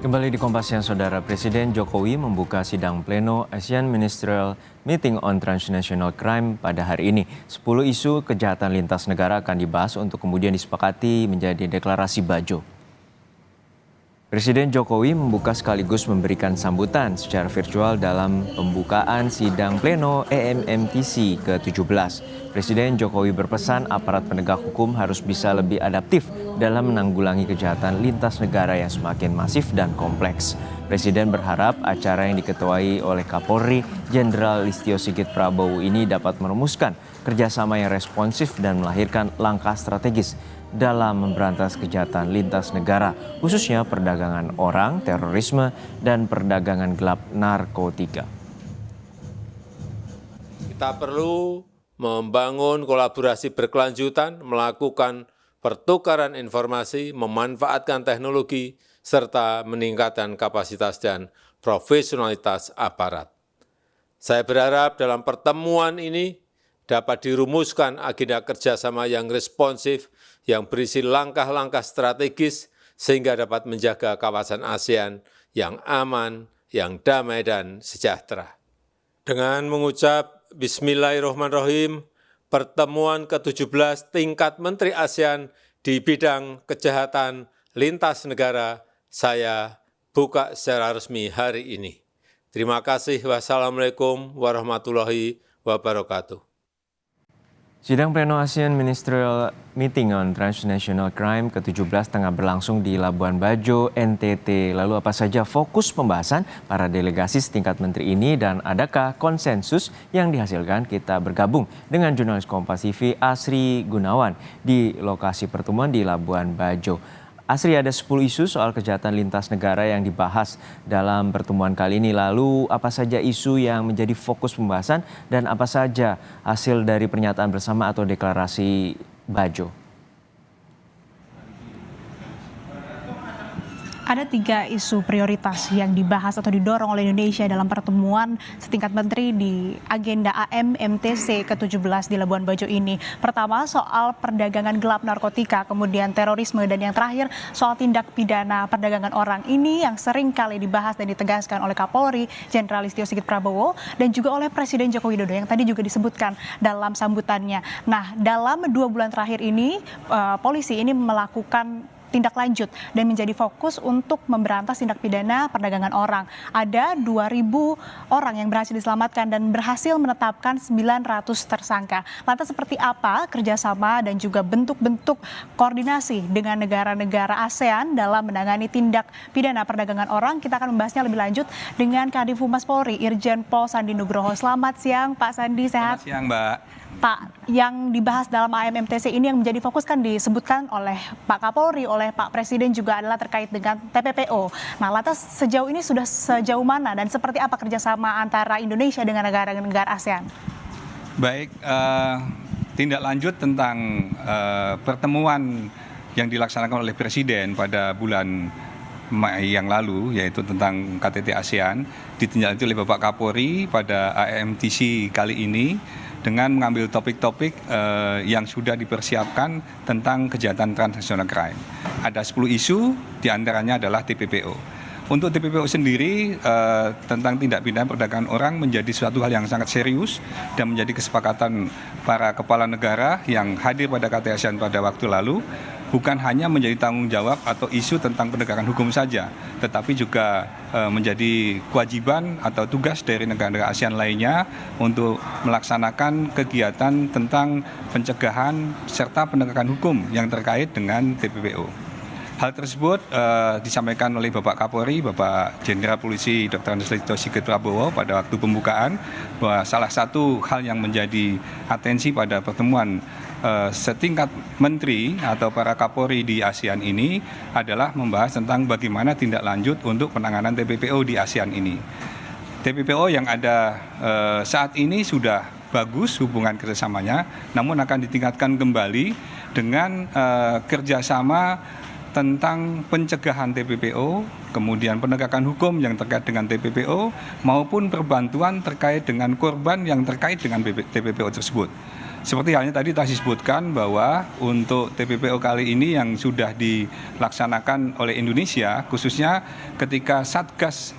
Kembali di Kompas Siang, Saudara. Presiden Jokowi membuka sidang pleno Asian Ministerial Meeting on Transnational Crime pada hari ini. 10 isu kejahatan lintas negara akan dibahas untuk kemudian disepakati menjadi deklarasi Bajo. Presiden Jokowi membuka sekaligus memberikan sambutan secara virtual dalam pembukaan sidang pleno EMMTC ke-17. Presiden Jokowi berpesan aparat penegak hukum harus bisa lebih adaptif dalam menanggulangi kejahatan lintas negara yang semakin masif dan kompleks. Presiden berharap acara yang diketuai oleh Kapolri Jenderal Listio Sigit Prabowo ini dapat merumuskan kerjasama yang responsif dan melahirkan langkah strategis dalam memberantas kejahatan lintas negara, khususnya perdagangan orang, terorisme, dan perdagangan gelap narkotika. Kita perlu membangun kolaborasi berkelanjutan, melakukan pertukaran informasi, memanfaatkan teknologi, serta meningkatkan kapasitas dan profesionalitas aparat. Saya berharap dalam pertemuan ini dapat dirumuskan agenda kerjasama yang responsif, yang berisi langkah-langkah strategis sehingga dapat menjaga kawasan ASEAN yang aman, yang damai dan sejahtera. Dengan mengucap Bismillahirrahmanirrahim, pertemuan ke-17 tingkat Menteri ASEAN di bidang kejahatan lintas negara saya buka secara resmi hari ini. Terima kasih. Wassalamualaikum warahmatullahi wabarakatuh. Sidang pleno ASEAN Ministerial Meeting on Transnational Crime ke-17 tengah berlangsung di Labuan Bajo, NTT. Lalu apa saja fokus pembahasan para delegasi setingkat menteri ini dan adakah konsensus yang dihasilkan? Kita bergabung dengan jurnalis Kompas TV Asri Gunawan di lokasi pertemuan di Labuan Bajo. Asri, ada 10 isu soal kejahatan lintas negara yang dibahas dalam pertemuan kali ini. Lalu apa saja isu yang menjadi fokus pembahasan dan apa saja hasil dari pernyataan bersama atau deklarasi Bajo? Ada 3 isu prioritas yang dibahas atau didorong oleh Indonesia dalam pertemuan setingkat menteri di agenda AMMTC ke-17 di Labuan Bajo ini. Pertama, soal perdagangan gelap narkotika, kemudian terorisme, dan yang terakhir soal tindak pidana perdagangan orang. Ini yang sering kali dibahas dan ditegaskan oleh Kapolri Jenderal Listio Sigit Prabowo dan juga oleh Presiden Joko Widodo yang tadi juga disebutkan dalam sambutannya. Nah, dalam 2 bulan terakhir ini, polisi ini melakukan tindak lanjut dan menjadi fokus untuk memberantas tindak pidana perdagangan orang. Ada 2.000 orang yang berhasil diselamatkan dan berhasil menetapkan 900 tersangka. Lantas seperti apa kerjasama dan juga bentuk-bentuk koordinasi dengan negara-negara ASEAN dalam menangani tindak pidana perdagangan orang? Kita akan membahasnya lebih lanjut dengan Kadif Humas Polri, Irjen Pol Sandi Nugroho. Selamat siang Pak Sandi, sehat? Selamat siang Mbak. Pak, yang dibahas dalam AMMTC ini yang menjadi fokus kan disebutkan oleh Pak Kapolri, oleh Pak Presiden juga adalah terkait dengan TPPO. Nah, lantas sejauh ini sudah sejauh mana dan seperti apa kerjasama antara Indonesia dengan negara-negara ASEAN? Baik, tindak lanjut tentang pertemuan yang dilaksanakan oleh Presiden pada bulan Mei yang lalu, yaitu tentang KTT ASEAN, ditindaklanjuti oleh Bapak Kapolri pada AMMTC kali ini dengan mengambil topik-topik yang sudah dipersiapkan tentang kejahatan transnational crime. Ada 10 isu, diantaranya adalah TPPO. Untuk TPPO sendiri tentang tindak pidana perdagangan orang menjadi suatu hal yang sangat serius dan menjadi kesepakatan para kepala negara yang hadir pada KTT ASEAN pada waktu lalu, bukan hanya menjadi tanggung jawab atau isu tentang penegakan hukum saja, tetapi juga menjadi kewajiban atau tugas dari negara-negara ASEAN lainnya untuk melaksanakan kegiatan tentang pencegahan serta penegakan hukum yang terkait dengan TPPO. Hal tersebut disampaikan oleh Bapak Kapolri, Bapak Jenderal Polisi Dr. Andes Listio Sigit Prabowo pada waktu pembukaan, bahwa salah satu hal yang menjadi atensi pada pertemuan setingkat menteri atau para Kapolri di ASEAN ini adalah membahas tentang bagaimana tindak lanjut untuk penanganan TPPO di ASEAN ini. TPPO yang ada saat ini sudah bagus hubungan kerjasamanya, namun akan ditingkatkan kembali dengan kerjasama tentang pencegahan TPPO, kemudian penegakan hukum yang terkait dengan TPPO, maupun perbantuan terkait dengan korban yang terkait dengan TPPO tersebut. Seperti halnya tadi disebutkan bahwa untuk TPPO kali ini yang sudah dilaksanakan oleh Indonesia, khususnya ketika Satgas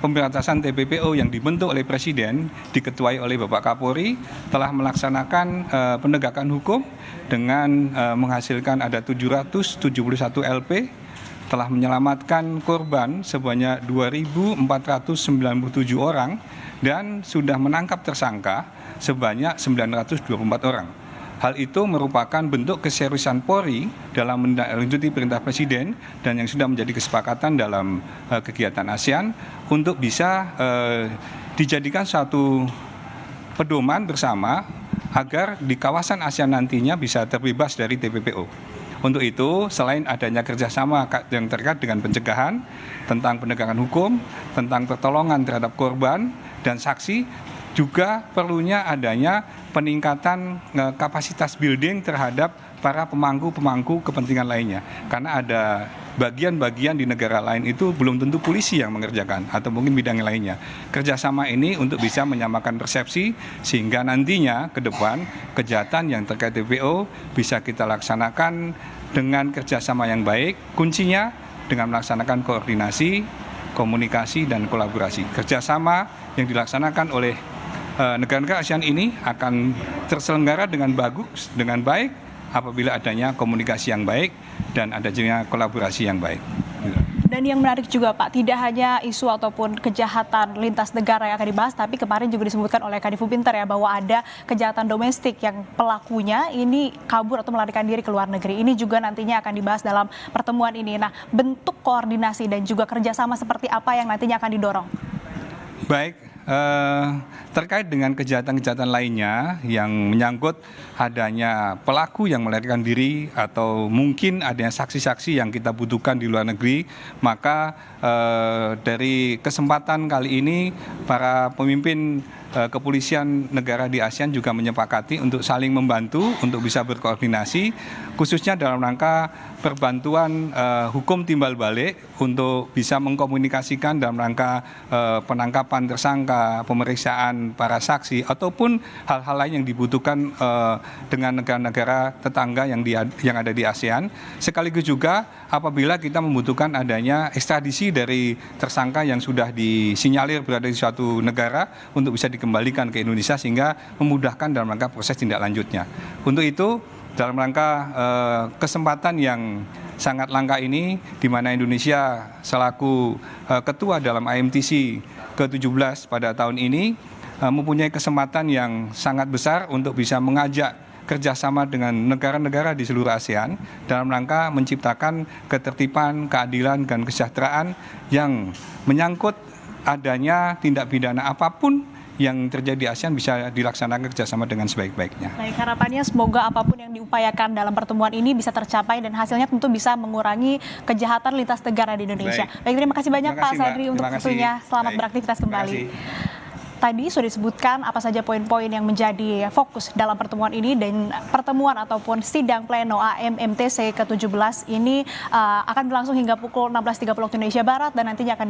Pemberantasan TPPO yang dibentuk oleh Presiden, diketuai oleh Bapak Kapolri, telah melaksanakan penegakan hukum dengan menghasilkan ada 771 LP, telah menyelamatkan korban sebanyak 2.497 orang, dan sudah menangkap tersangka sebanyak 924 orang. Hal itu merupakan bentuk keseriusan Polri dalam menindaklanjuti perintah Presiden dan yang sudah menjadi kesepakatan dalam kegiatan ASEAN untuk bisa dijadikan suatu pedoman bersama agar di kawasan ASEAN nantinya bisa terbebas dari TPPO. Untuk itu, selain adanya kerjasama yang terkait dengan pencegahan, tentang penegakan hukum, tentang pertolongan terhadap korban dan saksi, juga perlunya adanya peningkatan kapasitas building terhadap para pemangku kepentingan lainnya. Karena ada bagian-bagian di negara lain itu belum tentu polisi yang mengerjakan atau mungkin bidang lainnya. Kerjasama ini untuk bisa menyamakan persepsi sehingga nantinya ke depan kejahatan yang terkait TPO bisa kita laksanakan dengan kerjasama yang baik. Kuncinya dengan melaksanakan koordinasi, komunikasi, dan kolaborasi. Kerjasama yang dilaksanakan oleh negara-negara ASEAN ini akan terselenggara dengan bagus, dengan baik apabila adanya komunikasi yang baik dan adanya kolaborasi yang baik. Dan yang menarik juga Pak, tidak hanya isu ataupun kejahatan lintas negara yang akan dibahas, tapi kemarin juga disebutkan oleh Kadifu Pinter ya bahwa ada kejahatan domestik yang pelakunya ini kabur atau melarikan diri ke luar negeri. Ini juga nantinya akan dibahas dalam pertemuan ini. Nah, bentuk koordinasi dan juga kerjasama seperti apa yang nantinya akan didorong? Baik, terkait dengan kejahatan-kejahatan lainnya yang menyangkut adanya pelaku yang melarikan diri atau mungkin adanya saksi-saksi yang kita butuhkan di luar negeri, maka dari kesempatan kali ini para pemimpin kepolisian negara di ASEAN juga menyepakati untuk saling membantu untuk bisa berkoordinasi, khususnya dalam rangka perbantuan hukum timbal balik untuk bisa mengkomunikasikan dalam rangka penangkapan tersangka, pemeriksaan para saksi, ataupun hal-hal lain yang dibutuhkan dengan negara-negara tetangga yang ada di ASEAN. Sekaligus juga apabila kita membutuhkan adanya ekstradisi dari tersangka yang sudah disinyalir berada di suatu negara untuk bisa dikembalikan ke Indonesia sehingga memudahkan dalam rangka proses tindak lanjutnya. Untuk itu, dalam rangka kesempatan yang sangat langka ini, di mana Indonesia selaku ketua dalam AMTC ke-17 pada tahun ini mempunyai kesempatan yang sangat besar untuk bisa mengajak kerjasama dengan negara-negara di seluruh ASEAN dalam rangka menciptakan ketertiban, keadilan, dan kesejahteraan yang menyangkut adanya tindak pidana apapun yang terjadi di ASEAN bisa dilaksanakan kerjasama dengan sebaik-baiknya. Baik, harapannya semoga apapun yang diupayakan dalam pertemuan ini bisa tercapai dan hasilnya tentu bisa mengurangi kejahatan lintas negara di Indonesia. Baik, terima kasih banyak Pak Sadri untuk waktunya. Selamat beraktivitas kembali. Tadi sudah disebutkan apa saja poin-poin yang menjadi fokus dalam pertemuan ini, dan pertemuan ataupun sidang pleno AMMTC ke-17 ini akan berlangsung hingga pukul 16.30 waktu Indonesia Barat dan nantinya akan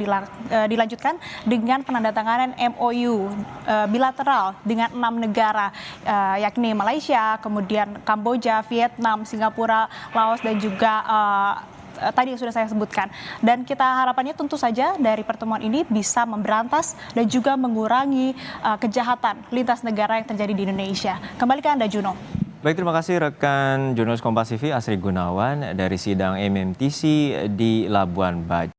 dilanjutkan dengan penandatanganan MOU bilateral dengan 6 negara yakni Malaysia, kemudian Kamboja, Vietnam, Singapura, Laos, dan juga tadi yang sudah saya sebutkan. Dan kita harapannya tentu saja dari pertemuan ini bisa memberantas dan juga mengurangi kejahatan lintas negara yang terjadi di Indonesia. Kembali ke Anda, Juno. Baik, terima kasih rekan jurnalis Kompas TV Asri Gunawan dari sidang MMTC di Labuan Bajo.